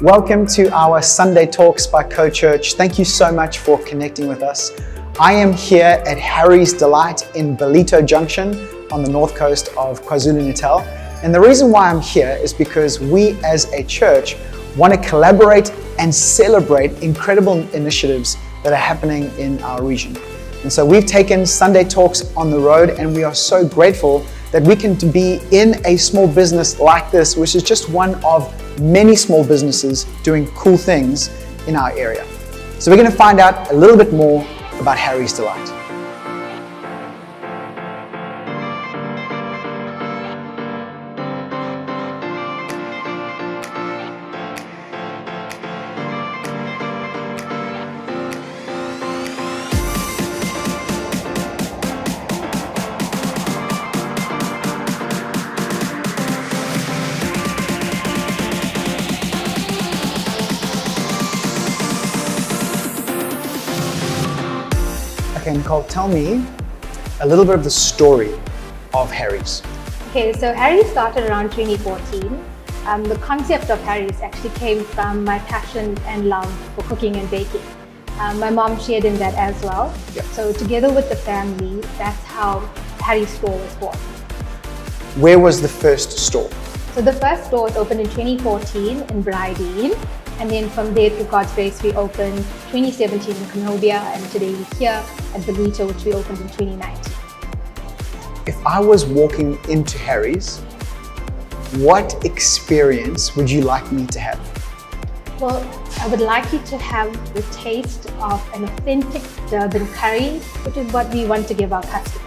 Welcome to our Sunday Talks by Co-Church. Thank you so much for connecting with us. I am here at Harry's Delight in Ballito Junction on the north coast of KwaZulu-Natal. And the reason why I'm here is because we as a church want to collaborate and celebrate incredible initiatives that are happening in our region. And so we've taken Sunday Talks on the road, and we are so grateful that we can be in a small business like this, which is just one of many small businesses doing cool things in our area. So we're going to find out a little bit more about Harry's Delight. Okay, Nicole, tell me a little bit of the story of Harry's. Okay, so Harry's started around 2014. The concept of Harry's actually came from my passion and love for cooking and baking. My mom shared in that as well. Yep. So together with the family, that's how Harry's store was born. Where was the first store? So the first store was opened in 2014 in Brideen. And then from there, through God's grace, we opened 2017 in Canovia, and today we're here at Ballito, which we opened in 2019. If I was walking into Harry's, what experience would you like me to have? Well, I would like you to have the taste of an authentic Durban curry, which is what we want to give our customers.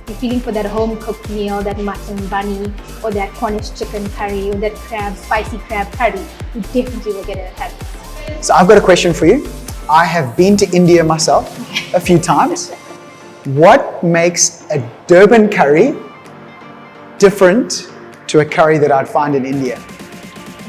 You're feeling for that home-cooked meal, that mutton bunny, or that Cornish chicken curry, or that spicy crab curry, you definitely will get it at Harry's. So I've got a question for you. I have been to India myself a few times. What makes a Durban curry different to a curry that I'd find in India?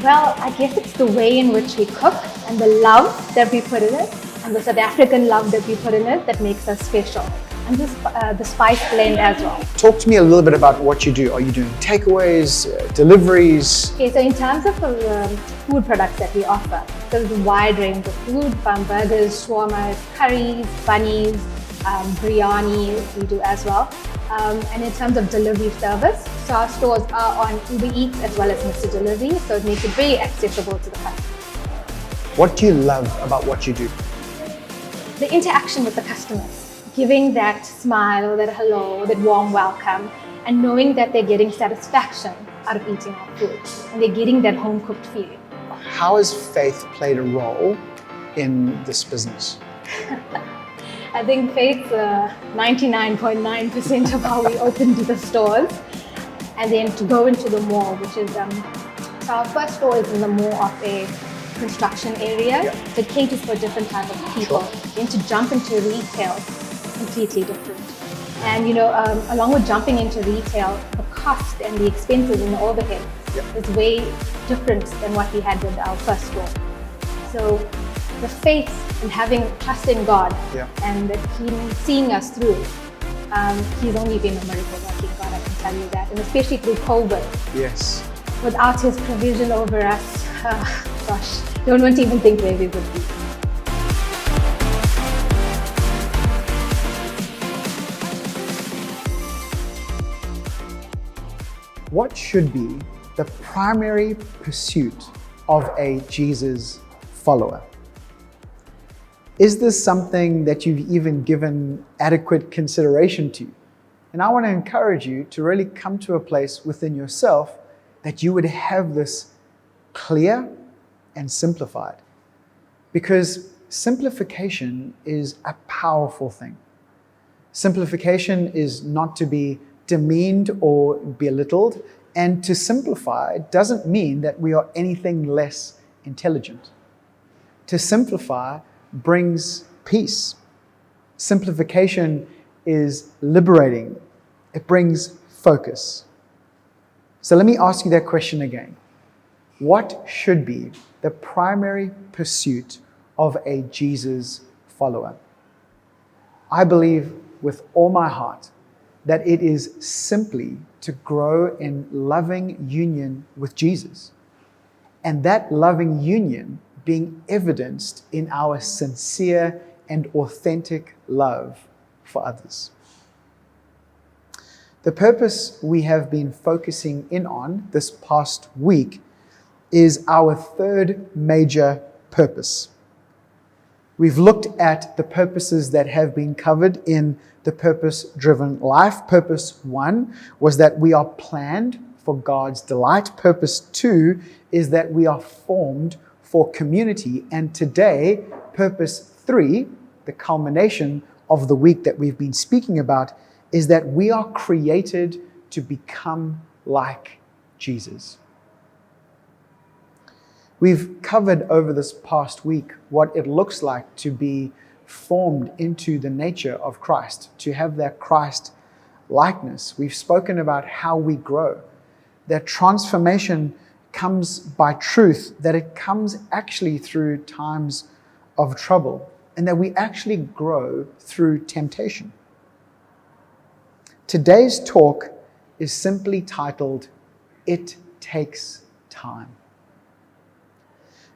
Well, I guess it's the way in which we cook and the love that we put in it, and the South African love that we put in it that makes us special. And the spice blend as well. Talk to me a little bit about what you do. Are you doing takeaways, deliveries? Okay, so in terms of the food products that we offer, there's a wide range of food, from burgers, shawarmas, curries, bunnies, biryani we do as well. And in terms of delivery service, so our stores are on Uber Eats as well as Mr. Delivery, so it makes it very accessible to the customer. What do you love about what you do? The interaction with the customers. Giving that smile, that hello, that warm welcome, and knowing that they're getting satisfaction out of eating our food, and they're getting that home-cooked feeling. How has faith played a role in this business? I think faith's 99.9% of how we opened the stores, and then to go into the mall, which is so our first store is in the more of a construction area. Yeah. So it caters for different type of people. Sure. Then to jump into retail, completely different. And along with jumping into retail, the cost and the expenses and the overhead is way different than what we had with our first store. So the faith and having trust in God and that Him seeing us through, He's only been a miracle working God, I can tell you that. And especially through COVID. Yes. Without His provision over us, gosh, don't want to even think where we would be. What should be the primary pursuit of a Jesus follower? Is this something that you've even given adequate consideration to? And I want to encourage you to really come to a place within yourself that you would have this clear and simplified. Because simplification is a powerful thing. Simplification is not to be demeaned or belittled, and to simplify doesn't mean that we are anything less intelligent. To simplify brings peace. Simplification is liberating. It brings focus. So let me ask you that question again. What should be the primary pursuit of a Jesus follower? I believe with all my heart that it is simply to grow in loving union with Jesus. and that loving union being evidenced in our sincere and authentic love for others. The purpose we have been focusing in on this past week is our third major purpose. We've looked at the purposes that have been covered in the purpose-driven life. Purpose 1 was that we are planned for God's delight. Purpose 2 is that we are formed for community. And today, purpose 3, the culmination of the week that we've been speaking about, is that we are created to become like Jesus. We've covered over this past week what it looks like to be formed into the nature of Christ, to have that Christ likeness. We've spoken about how we grow. That transformation comes by truth, that it comes actually through times of trouble, and that we actually grow through temptation. Today's talk is simply titled, "It Takes Time."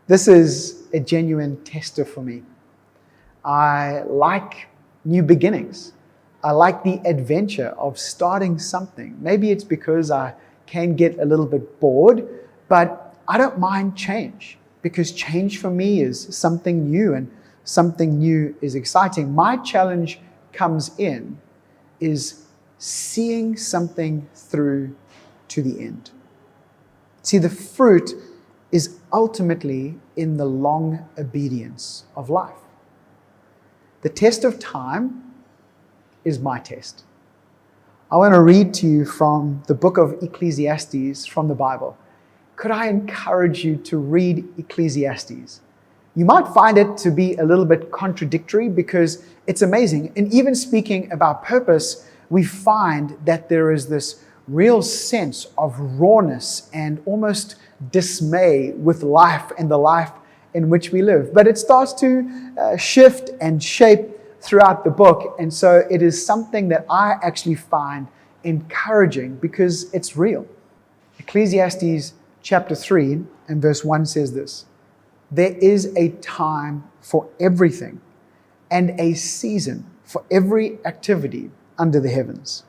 This is a genuine tester for me. I like new beginnings. I like the adventure of starting something. Maybe it's because I can get a little bit bored, but I don't mind change, because change for me is something new, and something new is exciting. My challenge comes in is seeing something through to the end. See, the fruit is ultimately in the long obedience of life. The test of time is my test. I want to read to you from the book of Ecclesiastes from the Bible. Could I encourage you to read Ecclesiastes? You might find it to be a little bit contradictory because it's amazing. And even speaking about purpose, we find that there is this real sense of rawness and almost dismay with life and the life in which we live. But it starts to shift and shape throughout the book. And so it is something that I actually find encouraging because it's real. Ecclesiastes chapter 3 and verse 1 says this: "There is a time for everything and a season for every activity under the heavens."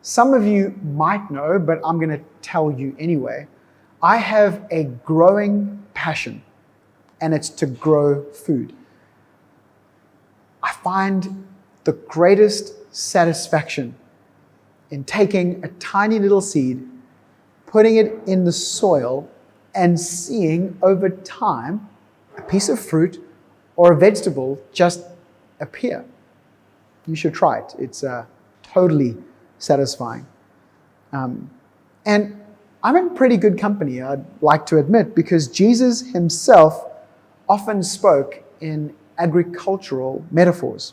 Some of you might know, but I'm going to tell you anyway. I have a growing passion, and it's to grow food. I find the greatest satisfaction in taking a tiny little seed, putting it in the soil, and seeing over time a piece of fruit or a vegetable just appear. You should try it. It's totally satisfying. And I'm in pretty good company, I'd like to admit, because Jesus himself often spoke in agricultural metaphors.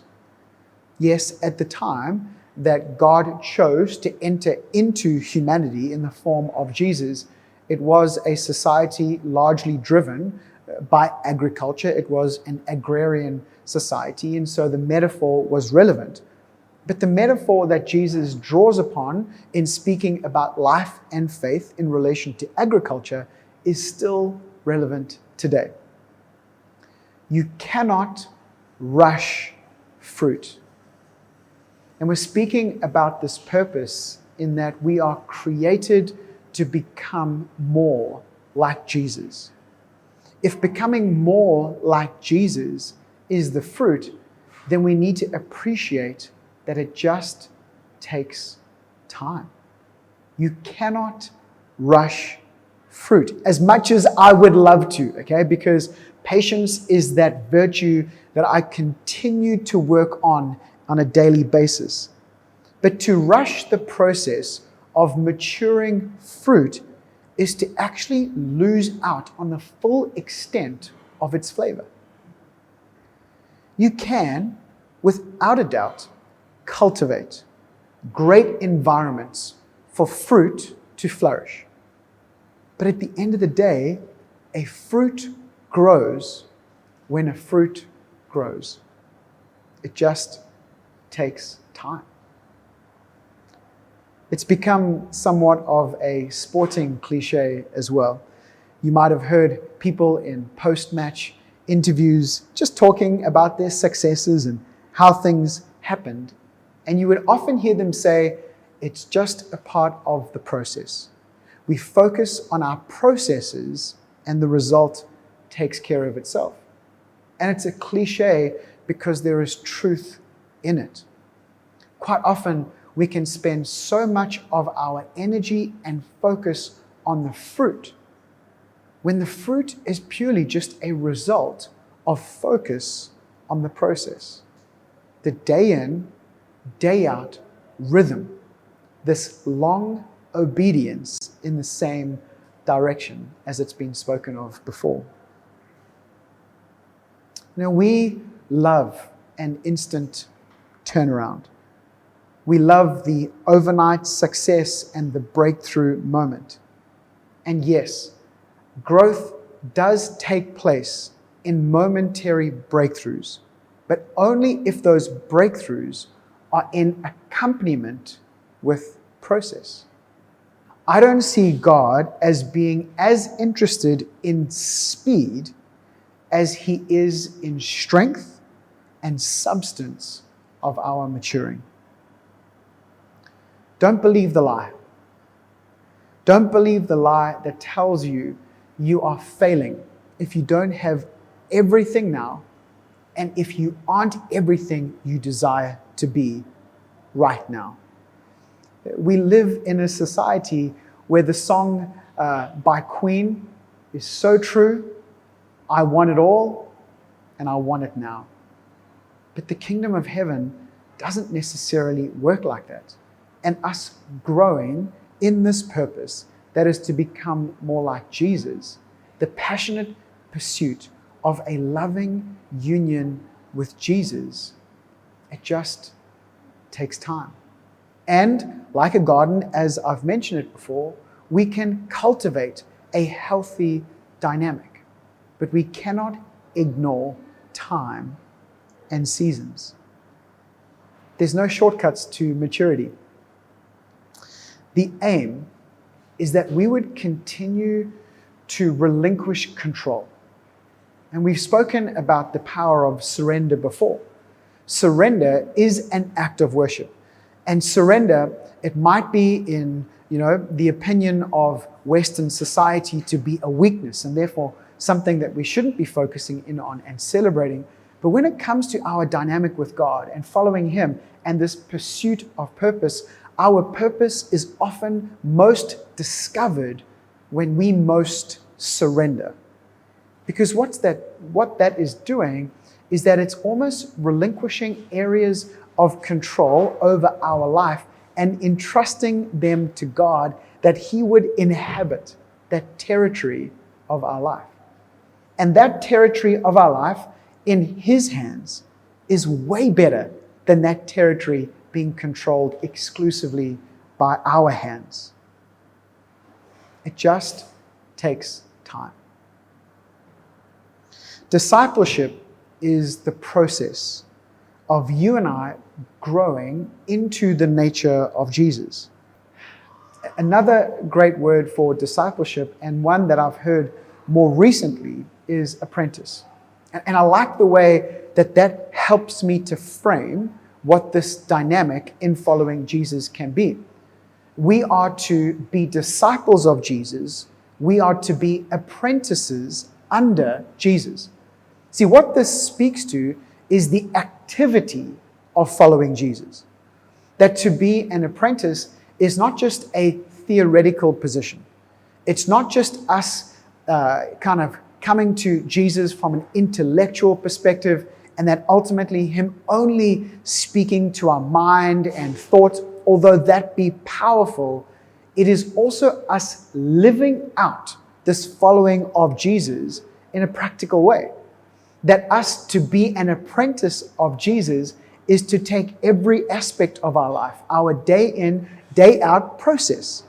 Yes, at the time that God chose to enter into humanity in the form of Jesus, it was a society largely driven by agriculture. It was an agrarian society, and so the metaphor was relevant. But the metaphor that Jesus draws upon in speaking about life and faith in relation to agriculture is still relevant today. You cannot rush fruit. And we're speaking about this purpose in that we are created to become more like Jesus. If becoming more like Jesus is the fruit, then we need to appreciate that it just takes time. You cannot rush fruit, as much as I would love to, okay? Because patience is that virtue that I continue to work on a daily basis. But to rush the process of maturing fruit is to actually lose out on the full extent of its flavor. You can, without a doubt, cultivate great environments for fruit to flourish. But at the end of the day, a fruit grows when a fruit grows. It just takes time. It's become somewhat of a sporting cliche as well. You might have heard people in post-match interviews just talking about their successes and how things happened. And you would often hear them say, it's just a part of the process. We focus on our processes and the result takes care of itself. And it's a cliche because there is truth in it. Quite often, we can spend so much of our energy and focus on the fruit, when the fruit is purely just a result of focus on the process. The day in, day out rhythm, this long obedience in the same direction as it's been spoken of before. Now, we love an instant turnaround. We love the overnight success and the breakthrough moment. And yes, growth does take place in momentary breakthroughs, but only if those breakthroughs are in accompaniment with process. I don't see God as being as interested in speed as He is in strength and substance of our maturing. Don't believe the lie. Don't believe the lie that tells you you are failing if you don't have everything now and if you aren't everything you desire to be right now. We live in a society where the song by Queen is so true. I want it all and I want it now. But the kingdom of heaven doesn't necessarily work like that. And us growing in this purpose, that is to become more like Jesus, the passionate pursuit of a loving union with Jesus, it just takes time. And like a garden, as I've mentioned it before, we can cultivate a healthy dynamic, but we cannot ignore time and seasons. There's no shortcuts to maturity. The aim is that we would continue to relinquish control. And we've spoken about the power of surrender before. Surrender is an act of worship. And surrender, it might be in, the opinion of Western society to be a weakness and therefore something that we shouldn't be focusing in on and celebrating. But when it comes to our dynamic with God and following Him and this pursuit of purpose, our purpose is often most discovered when we most surrender. Because what that is doing is that it's almost relinquishing areas of control over our life and entrusting them to God, that He would inhabit that territory of our life. And that territory of our life in His hands is way better than that territory being controlled exclusively by our hands. It just takes time. Discipleship is the process of you and I growing into the nature of Jesus. Another great word for discipleship, and one that I've heard more recently, is apprentice. And I like the way that helps me to frame what this dynamic in following Jesus can be. We are to be disciples of Jesus. We are to be apprentices under Jesus. See, what this speaks to is the activity of following Jesus. That to be an apprentice is not just a theoretical position. It's not just us kind of coming to Jesus from an intellectual perspective and that ultimately Him only speaking to our mind and thought, although that be powerful, it is also us living out this following of Jesus in a practical way. That us to be an apprentice of Jesus is to take every aspect of our life, our day in, day out process.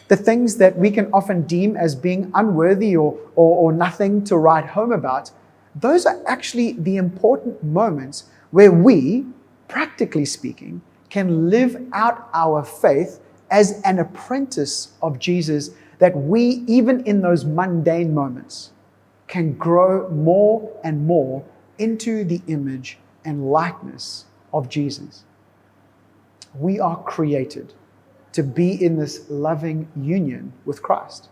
The things that we can often deem as being unworthy or nothing to write home about, those are actually the important moments where we, practically speaking, can live out our faith as an apprentice of Jesus that we, even in those mundane moments, can grow more and more into the image and likeness of Jesus. We are created to be in this loving union with Christ.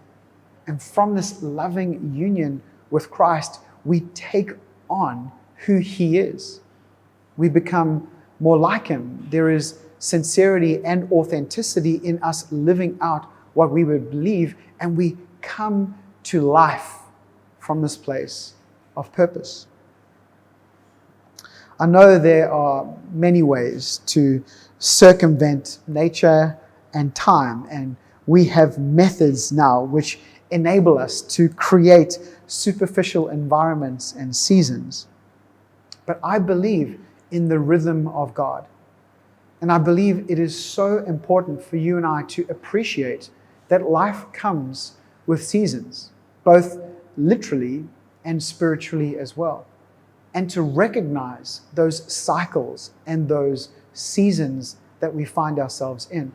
And from this loving union with Christ, we take on who He is. We become more like Him. There is sincerity and authenticity in us living out what we would believe, and we come to life from this place of purpose. I know there are many ways to circumvent nature and time, and we have methods now which enable us to create superficial environments and seasons. But I believe in the rhythm of God. And I believe it is so important for you and I to appreciate that life comes with seasons, both literally and spiritually as well. And to recognize those cycles and those seasons that we find ourselves in.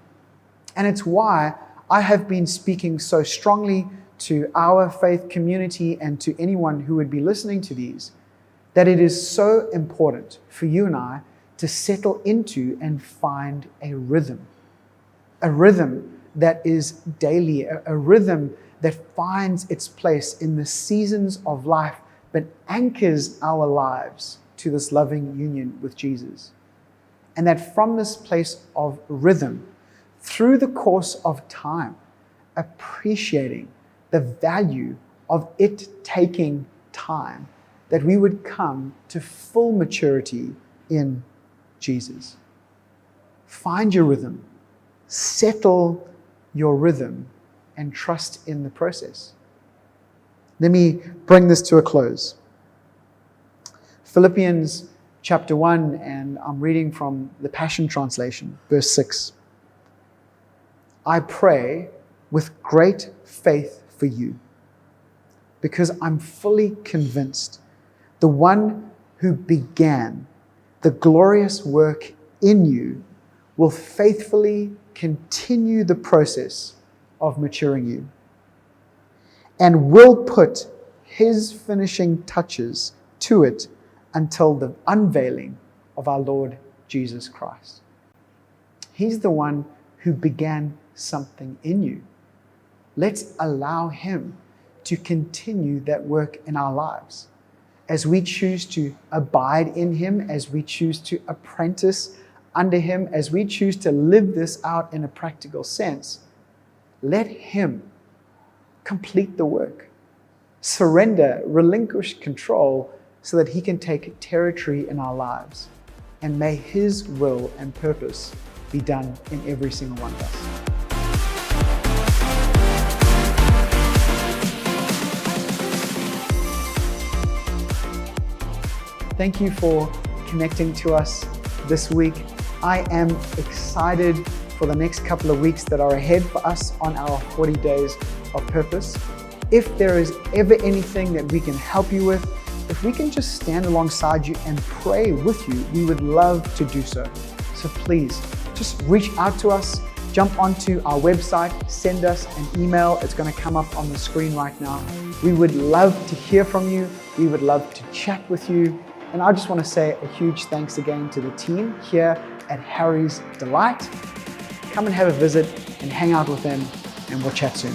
And it's why I have been speaking so strongly to our faith community and to anyone who would be listening to these, that it is so important for you and I to settle into and find a rhythm that is daily, a rhythm that finds its place in the seasons of life, but anchors our lives to this loving union with Jesus. And that from this place of rhythm, through the course of time, appreciating the value of it taking time, that we would come to full maturity in Jesus. Find your rhythm, settle your rhythm, and trust in the process. Let me bring this to a close. Philippians chapter 1, and I'm reading from the Passion Translation, verse 6. I pray with great faith for you, because I'm fully convinced the one who began the glorious work in you will faithfully continue the process of maturing you, and will put His finishing touches to it until the unveiling of our Lord Jesus Christ. He's the one who began something in you. Let's allow Him to continue that work in our lives. As we choose to abide in Him, as we choose to apprentice under Him, as we choose to live this out in a practical sense, let Him complete the work. Surrender, relinquish control so that He can take territory in our lives. And may His will and purpose be done in every single one of us. Thank you for connecting to us this week. I am excited for the next couple of weeks that are ahead for us on our 40 days of purpose. If there is ever anything that we can help you with, if we can just stand alongside you and pray with you, we would love to do so. So please, just reach out to us, jump onto our website, send us an email. It's going to come up on the screen right now. We would love to hear from you. We would love to chat with you. And I just want to say a huge thanks again to the team here at Harry's Delight. Come and have a visit and hang out with them, and we'll chat soon.